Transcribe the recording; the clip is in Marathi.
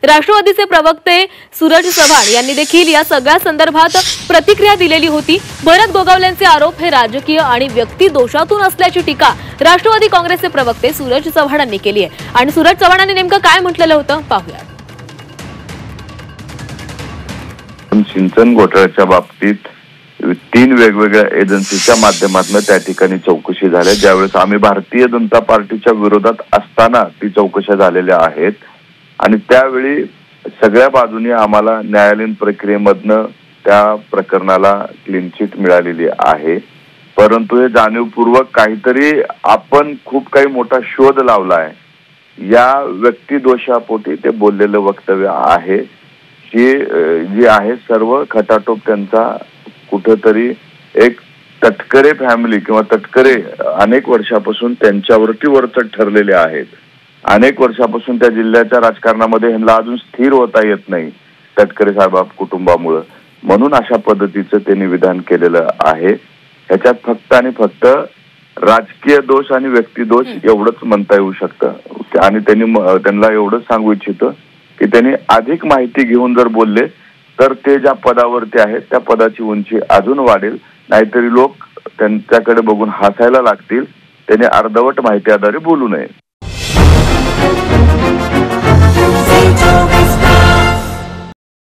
राष्ट्रवादीचे प्रवक्ते सूरज चव्हाण यांनी देखील या सगळ्या संदर्भात प्रतिक्रिया दिलेली होती। भरत गोगावलेंचे आरोप हे राजकीय आणि व्यक्ती दोषातून असल्याची टीका राष्ट्रवादी काँग्रेसचे प्रवक्ते सूरज चव्हाणांनी केली आहे। आणि सूरज चव्हाणांनी नेमकं काय म्हटलेलं होतं पाहूया। सिंचन घोटाळ्याच्या बाबतीत 3 वेगवेगळ्या एजन्सीच्या माध्यमातून त्या ठिकाणी चौकशी झाल्या। ज्यावेळेस आम्ही भारतीय जनता पार्टीच्या विरोधात असताना ती चौकशा झालेल्या आहेत आणि त्यावेळी सगळ्या बाजूंनी आम्हाला न्यायालयीन प्रक्रियेमधनं त्या प्रकरणाला क्लीन चिट मिळालेली आहे। परंतु हे जाणीवपूर्वक काहीतरी आपण खूप काही मोठा शोध लावलाय या व्यक्ती दोषापोटी ते बोललेलं वक्तव्य आहे जी आहे सर्व खटाटोप त्यांचा कुठेतरी एक तटकरे फॅमिली किंवा तटकरे अनेक वर्षापासून त्यांच्यावरती वरचढ ठरलेले आहेत। अनेक वर्षापासून त्या जिल्ह्याच्या राजकारणामध्ये ह्यांना अजून स्थिर होता येत नाही तटकरे साहेब कुटुंबामुळे, म्हणून अशा पद्धतीचं त्यांनी विधान केलेलं आहे। ह्याच्यात फक्त आणि फक्त राजकीय दोष आणि व्यक्ती दोष एवढंच म्हणता येऊ शकतं आणि त्यांना एवढंच सांगू इच्छितो की त्यांनी अधिक माहिती घेऊन जर बोलले तर ते ज्या पदावरती आहेत त्या पदाची उंची अजून वाढेल, नाहीतरी लोक त्यांच्याकडे बघून हसायला लागतील। त्यांनी अर्धवट माहिती आधारे बोलू नये।